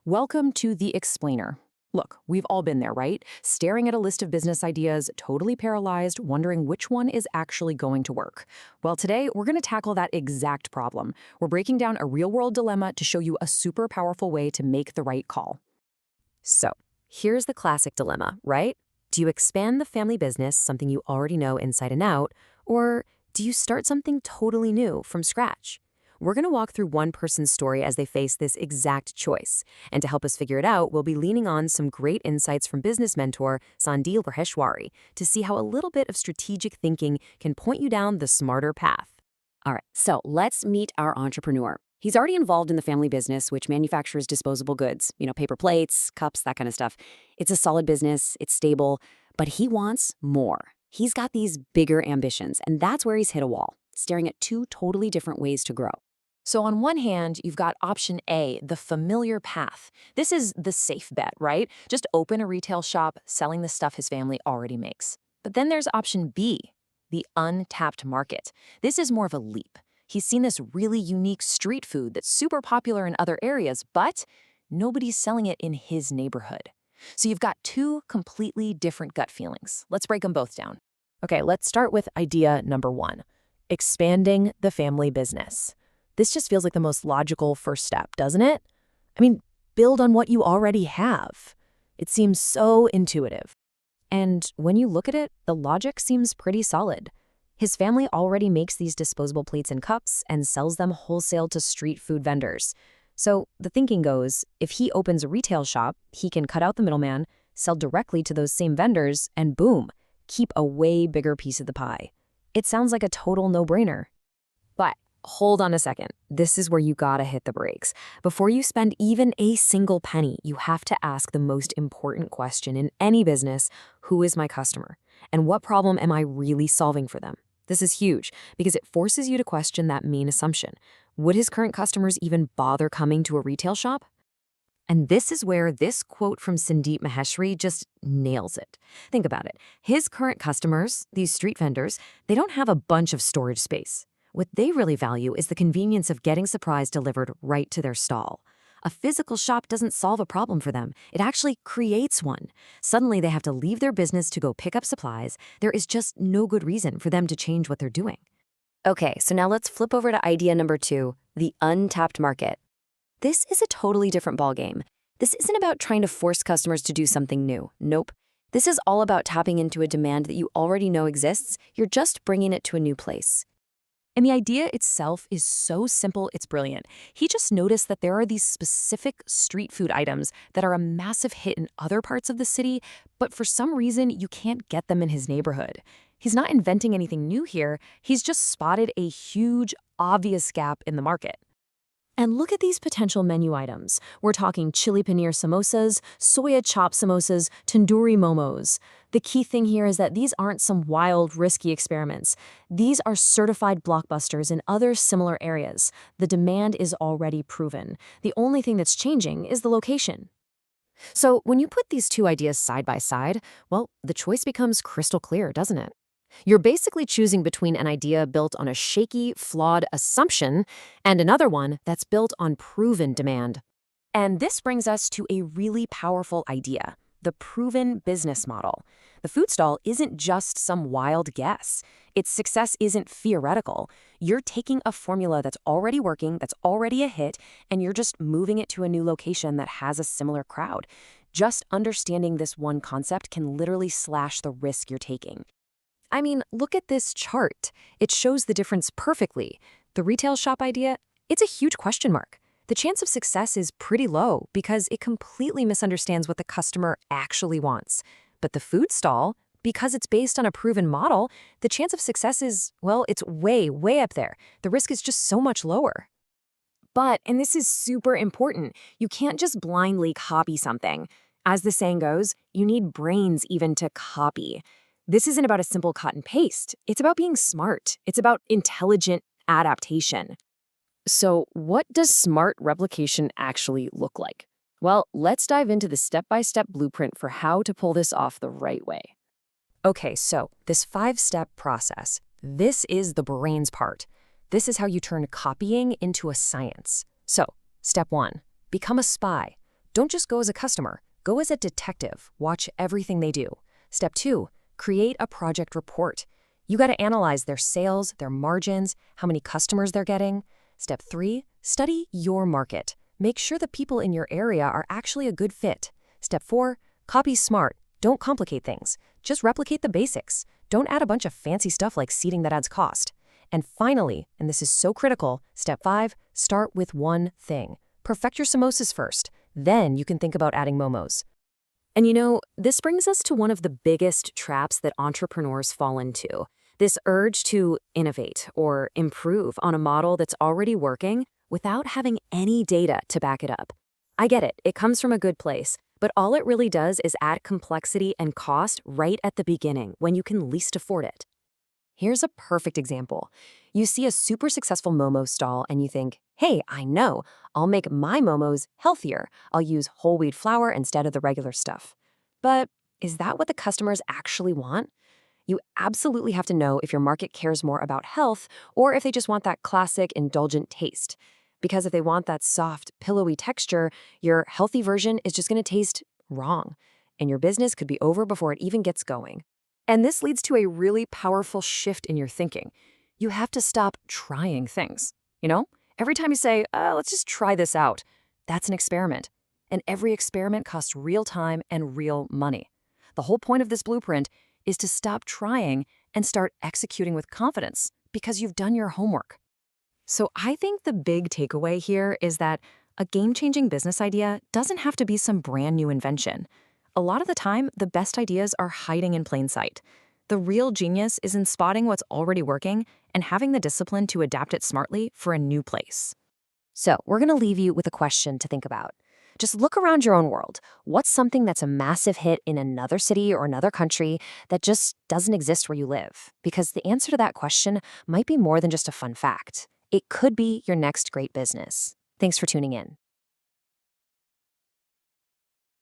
Welcome to The Explainer. Look, we've all been there, right? Staring at a list of business ideas, totally paralyzed, wondering which one is actually going to work. Well, today, we're going to tackle that exact problem. We're breaking down a real-world dilemma to show you a super powerful way to make the right call. So, here's the classic dilemma, right? Do you expand the family business, something you already know inside and out, or do you start something totally new from scratch? We're going to walk through one person's story as they face this exact choice. And to help us figure it out, we'll be leaning on some great insights from business mentor Sandil Maheshwari to see how a little bit of strategic thinking can point you down the smarter path. All right, so let's meet our entrepreneur. He's already involved in the family business, which manufactures disposable goods, paper plates, cups, that kind of stuff. It's a solid business, it's stable, but he wants more. He's got these bigger ambitions, and that's where he's hit a wall, staring at two totally different ways to grow. So on one hand, you've got option A, the familiar path. This is the safe bet, right? Just open a retail shop selling the stuff his family already makes. But then there's option B, the untapped market. This is more of a leap. He's seen this really unique street food that's super popular in other areas, but nobody's selling it in his neighborhood. So you've got two completely different gut feelings. Let's break them both down. Okay, let's start with idea number one, expanding the family business. This just feels like the most logical first step, doesn't it? I mean, build on what you already have. It seems so intuitive. And when you look at it, the logic seems pretty solid. His family already makes these disposable plates and cups and sells them wholesale to street food vendors. So the thinking goes, if he opens a retail shop, he can cut out the middleman, sell directly to those same vendors, and boom, keep a way bigger piece of the pie. It sounds like a total no-brainer. But hold on a second. This is where you gotta hit the brakes. Before you spend even a single penny, you have to ask the most important question in any business: who is my customer? And what problem am I really solving for them? This is huge because it forces you to question that main assumption. Would his current customers even bother coming to a retail shop? And this is where this quote from Sandil Maheshwari just nails it. Think about it. His current customers, these street vendors, they don't have a bunch of storage space. What they really value is the convenience of getting supplies delivered right to their stall. A physical shop doesn't solve a problem for them. It actually creates one. Suddenly, they have to leave their business to go pick up supplies. There is just no good reason for them to change what they're doing. Okay, so now let's flip over to idea number two, the untapped market. This is a totally different ballgame. This isn't about trying to force customers to do something new. Nope. This is all about tapping into a demand that you already know exists. You're just bringing it to a new place. And the idea itself is so simple, it's brilliant. He just noticed that there are these specific street food items that are a massive hit in other parts of the city, but for some reason, you can't get them in his neighborhood. He's not inventing anything new here. He's just spotted a huge, obvious gap in the market. And look at these potential menu items. We're talking chili paneer samosas, soya chop samosas, tandoori momos. The key thing here is that these aren't some wild, risky experiments. These are certified blockbusters in other similar areas. The demand is already proven. The only thing that's changing is the location. So when you put these two ideas side by side, well, the choice becomes crystal clear, doesn't it? You're basically choosing between an idea built on a shaky, flawed assumption and another one that's built on proven demand. And this brings us to a really powerful idea, the proven business model. The food stall isn't just some wild guess. Its success isn't theoretical. You're taking a formula that's already working, that's already a hit, and you're just moving it to a new location that has a similar crowd. Just understanding this one concept can literally slash the risk you're taking. I mean, look at this chart. It shows the difference perfectly. The retail shop idea, it's a huge question mark. The chance of success is pretty low because it completely misunderstands what the customer actually wants. But the food stall, because it's based on a proven model, the chance of success is, well, it's way, way up there. The risk is just so much lower. But, and this is super important, you can't just blindly copy something. As the saying goes, you need brains even to copy. This isn't about a simple cut and paste. It's about being smart. It's about intelligent adaptation. So what does smart replication actually look like? Well, let's dive into the step-by-step blueprint for how to pull this off the right way. Okay, so this 5-step process, this is the brains part. This is how you turn copying into a science. So, step 1, become a spy. Don't just go as a customer, go as a detective. Watch everything they do. Step 2, create a project report. You got to analyze their sales, their margins, how many customers they're getting. Step 3, study your market. Make sure the people in your area are actually a good fit. Step 4, copy smart. Don't complicate things. Just replicate the basics. Don't add a bunch of fancy stuff like seating that adds cost. And finally, and this is so critical, step 5, start with one thing. Perfect your samosas first. Then you can think about adding momos. And you know, this brings us to one of the biggest traps that entrepreneurs fall into. This urge to innovate or improve on a model that's already working without having any data to back it up. I get it, it comes from a good place, but all it really does is add complexity and cost right at the beginning when you can least afford it. Here's a perfect example. You see a super successful momo stall and you think, hey, I know, I'll make my momos healthier. I'll use whole wheat flour instead of the regular stuff. But is that what the customers actually want? You absolutely have to know if your market cares more about health or if they just want that classic indulgent taste. Because if they want that soft, pillowy texture, your healthy version is just going to taste wrong, and your business could be over before it even gets going. And this leads to a really powerful shift in your thinking. You have to stop trying things. Every time you say, let's just try this out, that's an experiment. And every experiment costs real time and real money. The whole point of this blueprint is to stop trying and start executing with confidence because you've done your homework. So I think the big takeaway here is that a game-changing business idea doesn't have to be some brand new invention. A lot of the time, the best ideas are hiding in plain sight. The real genius is in spotting what's already working and having the discipline to adapt it smartly for a new place. So we're going to leave you with a question to think about. Just look around your own world. What's something that's a massive hit in another city or another country that just doesn't exist where you live? Because the answer to that question might be more than just a fun fact. It could be your next great business. Thanks for tuning in.